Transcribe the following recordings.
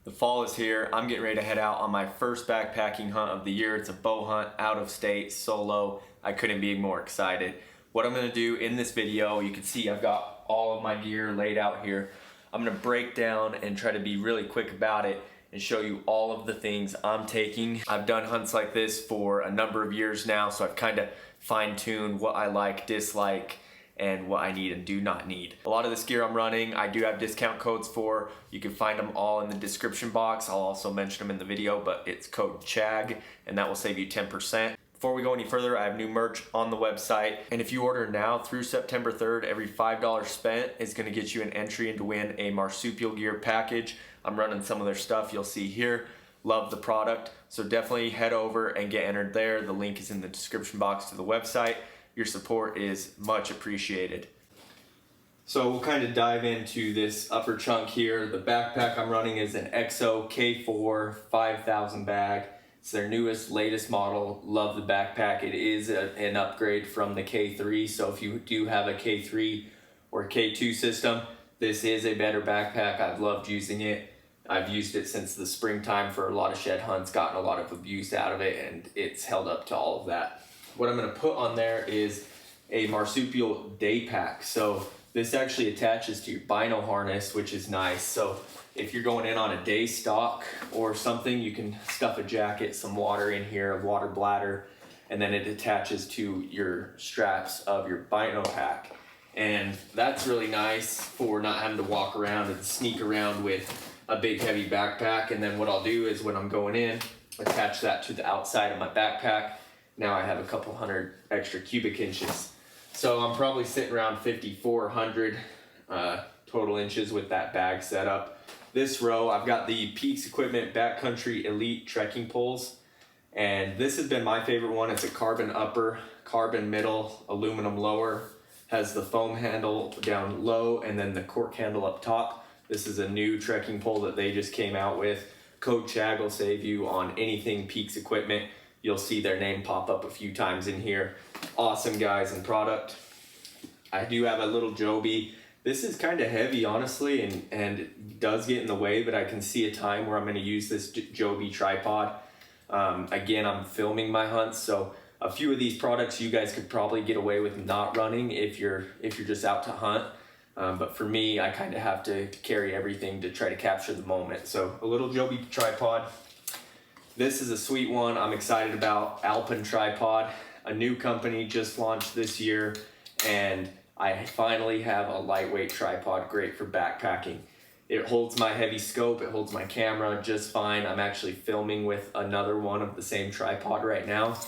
The fall is here. I'm getting ready to head out on my first backpacking hunt of the year. It's a bow hunt, out of state, solo. I couldn't be more excited. What I'm gonna do in this video, you can see I've got all of my gear laid out here. I'm gonna break down and try to be really quick about it and show you all of the things I'm taking. I've done hunts like this for a number of years now, so I've kind of fine-tuned what I like, dislike, and what I need and do not need. A lot of this gear I'm running, I do have discount codes for. You can find them all in the description box. I'll also mention them in the video, but it's code CHAG, and that will save you 10%. Before we go any further, I have new merch on the website, and if you order now through September 3rd, every $5 spent is gonna get you an entry to win a Marsupial Gear package. I'm running some of their stuff you'll see here. Love the product, so definitely head over and get entered there. The link is in the description box to the website. Your support is much appreciated. So we'll kind of dive into this upper chunk here. The backpack I'm running is an EXO K4 5000 bag. It's their newest, latest model. Love the backpack. It is an upgrade from the K3, so if you do have a K3 or K2 system, this is a better backpack. I've loved using it. I've used it since the springtime for a lot of shed hunts, gotten a lot of abuse out of it, and it's held up to all of that. What I'm gonna put on there is a marsupial day pack. So this actually attaches to your bino harness, which is nice. So if you're going in on a day stalk or something, you can stuff a jacket, some water in here, a water bladder, and then it attaches to your straps of your bino pack. And that's really nice for not having to walk around and sneak around with a big heavy backpack. And then what I'll do is when I'm going in, attach that to the outside of my backpack. Now I have a couple hundred extra cubic inches. So I'm probably sitting around 5,400 total inches with that bag setup. This row, I've got the Peaks Equipment Backcountry Elite trekking poles. And this has been my favorite one. It's a carbon upper, carbon middle, aluminum lower. Has the foam handle down low and then the cork handle up top. This is a new trekking pole that they just came out with. Code CHAG will save you on anything Peaks Equipment. You'll see their name pop up a few times in here. Awesome guys and product. I do have a little Joby. This is kind of heavy, honestly, and it does get in the way, but I can see a time where I'm gonna use this Joby tripod. Again, I'm filming my hunts, so a few of these products you guys could probably get away with not running if you're just out to hunt. But for me, I kind of have to carry everything to try to capture the moment. So a little Joby tripod. This is a sweet one I'm excited about, Alpen Tripod, a new company just launched this year, and I finally have a lightweight tripod, great for backpacking. It holds my heavy scope, it holds my camera just fine. I'm actually filming with another one of the same tripod right now.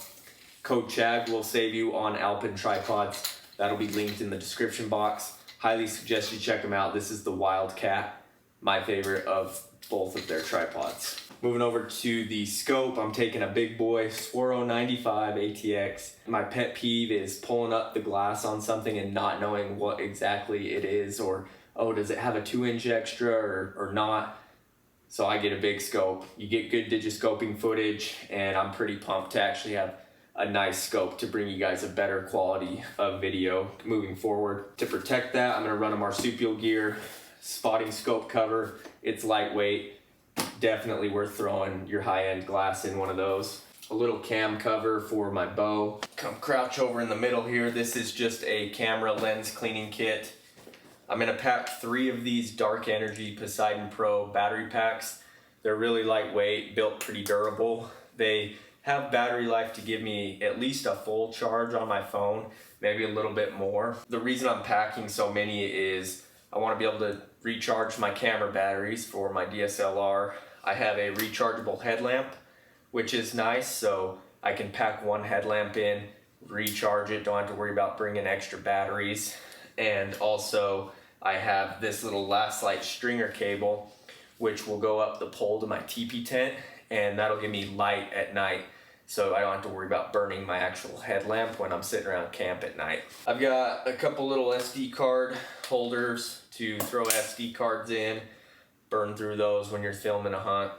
Code CHAG will save you on Alpen tripods. That'll be linked in the description box. Highly suggest you check them out. This is the Wildcat, my favorite of both of their tripods. Moving over to the scope, I'm taking a big boy Swaro 95 ATX. My pet peeve is pulling up the glass on something and not knowing what exactly it is, or, oh, does it have a 2-inch extra or not? So I get a big scope. You get good digiscoping footage, and I'm pretty pumped to actually have a nice scope to bring you guys a better quality of video moving forward. To protect that, I'm gonna run a Marsupial Gear spotting scope cover. It's lightweight. Definitely worth throwing your high-end glass in one of those. A little cam cover for my bow. Come crouch over in the middle here. This is just a camera lens cleaning kit. I'm gonna pack 3 of these Dark Energy Poseidon Pro battery packs. They're really lightweight, built pretty durable. They have battery life to give me at least a full charge on my phone, maybe a little bit more. The reason I'm packing so many is I wanna be able to recharge my camera batteries for my DSLR. I have a rechargeable headlamp, which is nice, so I can pack one headlamp in, recharge it, don't have to worry about bringing extra batteries. And also I have this little Last Light stringer cable, which will go up the pole to my teepee tent, and that'll give me light at night, so I don't have to worry about burning my actual headlamp when I'm sitting around camp at night. I've got a couple little SD card holders to throw SD cards in, burn through those when you're filming a hunt.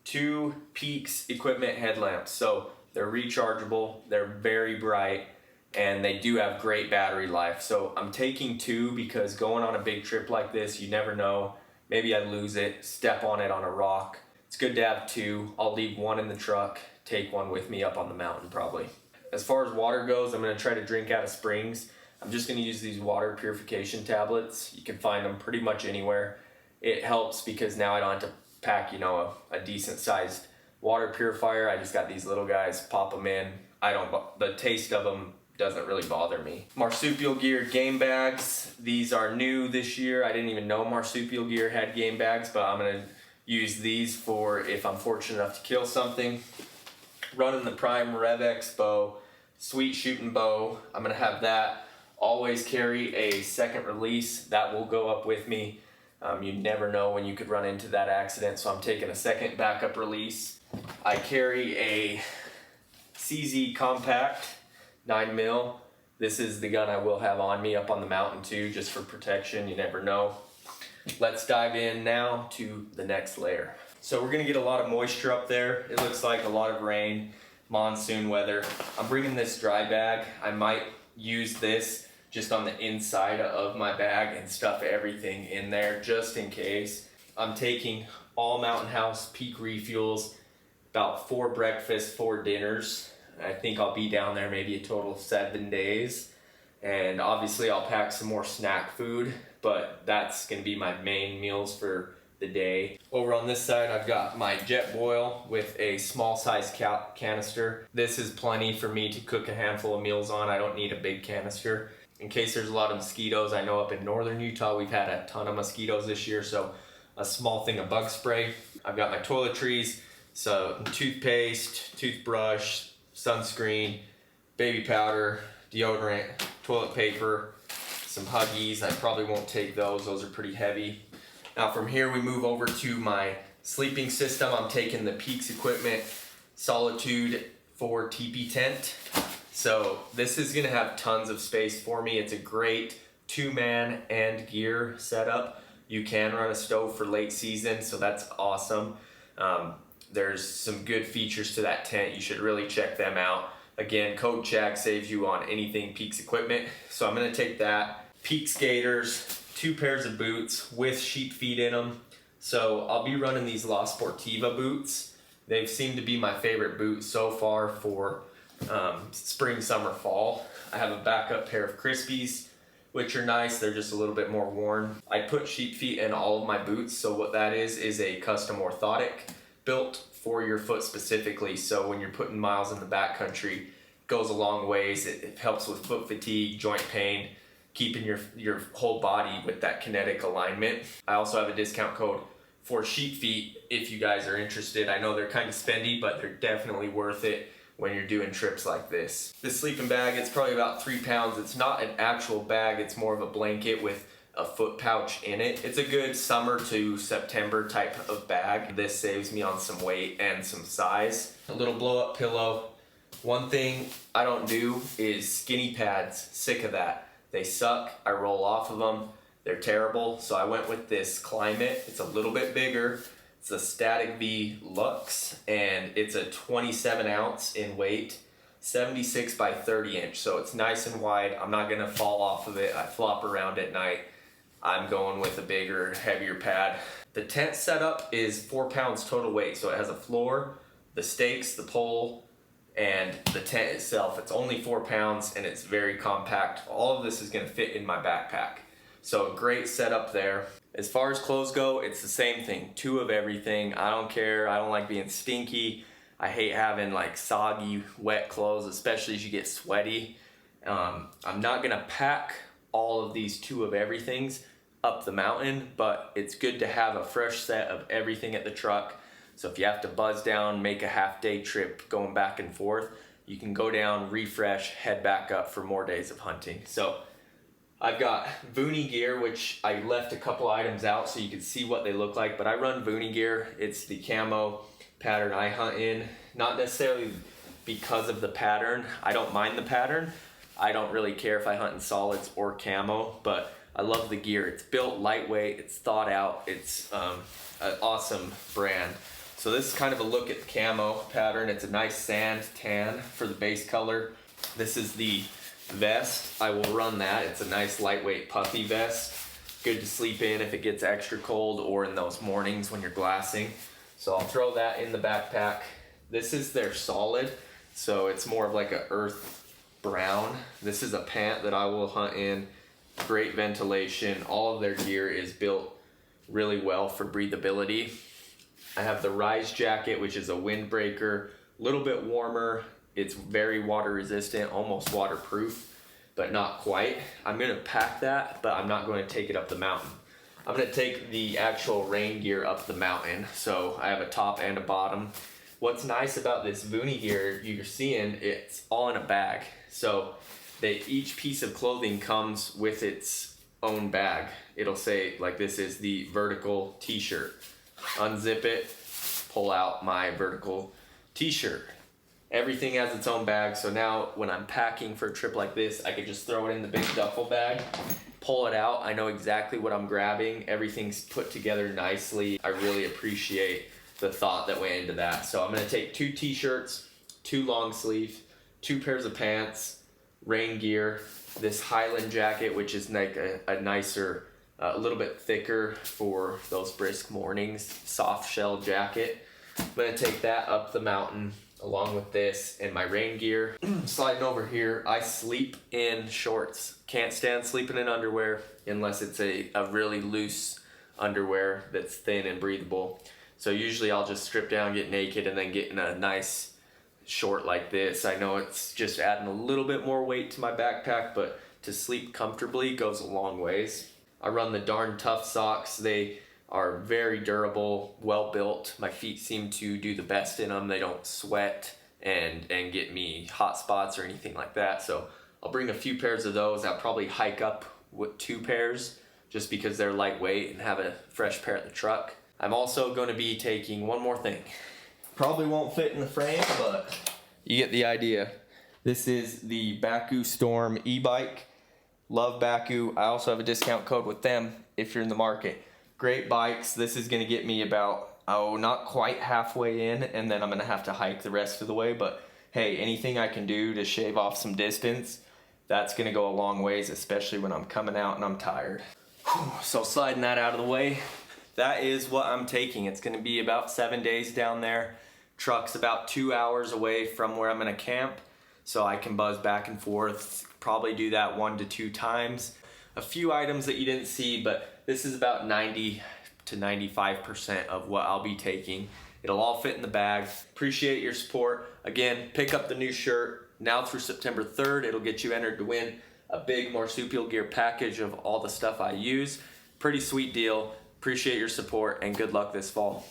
2 Peaks Equipment headlamps, so they're rechargeable, they're very bright, and they do have great battery life. So I'm taking 2 because going on a big trip like this, you never know maybe I lose it, step on it on a rock. It's good to have two. I'll leave one in the truck, take one with me up on the mountain probably. As far as water goes, I'm gonna try to drink out of springs. I'm just gonna use these water purification tablets. You can find them pretty much anywhere. It helps because now I don't have to pack, you know, a decent sized water purifier. I just got these little guys, pop them in. The taste of them doesn't really bother me. Marsupial Gear game bags. These are new this year. I didn't even know Marsupial Gear had game bags, but I'm gonna use these for if I'm fortunate enough to kill something. Running the Prime RevX bow, sweet shooting bow. I'm gonna have that. Always carry a second release. That will go up with me. You never know when you could run into that accident, so I'm taking a second backup release. I carry a CZ Compact 9mm. This is the gun I will have on me up on the mountain too, just for protection. You never know. Let's dive in now to the next layer. So we're gonna get a lot of moisture up there. It looks like a lot of rain, monsoon weather. I'm bringing this dry bag. I might use this just on the inside of my bag and stuff everything in there just in case. I'm taking all Mountain House Peak refuels, about 4 breakfasts, 4 dinners. I think I'll be down there maybe a total of 7 days. And obviously I'll pack some more snack food, but that's gonna be my main meals for the day. Over on this side, I've got my Jetboil with a small size canister. This is plenty for me to cook a handful of meals on. I don't need a big canister. In case there's a lot of mosquitoes, I know up in northern Utah, we've had a ton of mosquitoes this year, so a small thing of bug spray. I've got my toiletries, so toothpaste, toothbrush, sunscreen, baby powder, deodorant, toilet paper, some Huggies. I probably won't take those are pretty heavy. Now from here we move over to my sleeping system. I'm taking the Peaks Equipment Solitude 4 teepee tent. So this is gonna have tons of space for me. It's a great 2-man and gear setup. You can run a stove for late season, so that's awesome. There's some good features to that tent. You should really check them out. Again, code CHAG saves you on anything Peaks Equipment. So I'm gonna take that. Peaks gaiters, 2 pairs of boots with sheep feet in them. So I'll be running these La Sportiva boots. They've seemed to be my favorite boot so far for spring, summer, fall. I have a backup pair of Crispies, which are nice. They're just a little bit more worn. I put sheep feet in all of my boots. So what that is a custom orthotic built for your foot specifically. So when you're putting miles in the backcountry, it goes a long ways. It helps with foot fatigue, joint pain, keeping your whole body with that kinetic alignment. I also have a discount code for sheep feet if you guys are interested. I know they're kind of spendy, but they're definitely worth it when you're doing trips like this. This sleeping bag, it's probably about 3 pounds. It's not an actual bag, it's more of a blanket with a foot pouch in it. It's a good summer to September type of bag. This saves me on some weight and some size. A little blow up pillow. One thing I don't do is skinny pads. Sick of that. They suck. I roll off of them. They're terrible. So I went with this Climate. It's a little bit bigger. It's a Static V Luxe, and it's a 27 ounce in weight, 76 by 30 inch. So it's nice and wide. I'm not gonna fall off of it. I flop around at night. I'm going with a bigger, heavier pad. The tent setup is 4 pounds total weight. So it has a floor, the stakes, the pole, and the tent itself. It's only 4 pounds and it's very compact. All of this is gonna fit in my backpack. So great setup there. As far as clothes go, it's the same thing. 2 of everything. I don't care. I don't like being stinky. I hate having like soggy, wet clothes, especially as you get sweaty. I'm not gonna pack all of these 2 of everythings up the mountain, but it's good to have a fresh set of everything at the truck. So if you have to buzz down, make a half-day trip going back and forth, you can go down, refresh, head back up for more days of hunting. So I've got Vuni gear, which I left a couple items out so you can see what they look like, but I run Vuni gear. It's the camo pattern I hunt in, not necessarily because of the pattern. I don't mind the pattern. I don't really care if I hunt in solids or camo, but I love the gear. It's built lightweight, it's thought out, it's an awesome brand. So this is kind of a look at the camo pattern. It's a nice sand tan for the base color. This is the vest. I will run that. It's a nice lightweight puffy vest. good to sleep in if it gets extra cold or in those mornings when you're glassing. So I'll throw that in the backpack. This is their solid, so it's more of like a earth brown. This is a pant that I will hunt in. Great ventilation. All of their gear is built really well for breathability. I have the Rise jacket, which is a windbreaker, a little bit warmer. It's very water resistant, almost waterproof, but not quite. I'm gonna pack that, but I'm not going to take it up the mountain. I'm gonna take the actual rain gear up the mountain. So I have a top and a bottom. What's nice about this Vuni gear, you're seeing it's all in a bag. So each piece of clothing comes with its own bag. It'll say, like, this is the vertical t-shirt. Unzip it, pull out my vertical t-shirt. Everything has its own bag, so now when I'm packing for a trip like this, I can just throw it in the big duffel bag, pull it out. I know exactly what I'm grabbing. Everything's put together nicely. I really appreciate the thought that went into that. So I'm gonna take 2 t-shirts, 2 long sleeves, 2 pairs of pants, rain gear, this Highland jacket, which is like a nicer, a little bit thicker for those brisk mornings, soft shell jacket. I'm gonna take that up the mountain along with this and my rain gear. Sliding over here, I sleep in shorts. Can't stand sleeping in underwear unless it's a really loose underwear that's thin and breathable. So usually I'll just strip down, get naked, and then get in a nice short like this. I know it's just adding a little bit more weight to my backpack, but to sleep comfortably goes a long ways. I run the Darn Tough socks. They are very durable, well built. My feet seem to do the best in them. They don't sweat and get me hot spots or anything like that. So I'll bring a few pairs of those. I'll probably hike up with 2 pairs just because they're lightweight and have a fresh pair at the truck. I'm also going to be taking one more thing. Probably won't fit in the frame, but you get the idea. This is the Bakcou Storm e-bike. Love Bakcou. I also have a discount code with them if you're in the market. Great bikes. This is going to get me about, not quite halfway in, and then I'm going to have to hike the rest of the way. But hey, anything I can do to shave off some distance, that's going to go a long ways, especially when I'm coming out and I'm tired. So sliding that out of the way, that is what I'm taking. It's going to be about 7 days down there. Truck's about 2 hours away from where I'm going to camp, so I can buzz back and forth, probably do that 1 to 2 times. A few items that you didn't see, but this is about 90 to 95% of what I'll be taking. It'll all fit in the bag. Appreciate your support. Again, pick up the new shirt now through September 3rd. It'll get you entered to win a big Marsupial Gear package of all the stuff I use. Pretty sweet deal. Appreciate your support and good luck this fall.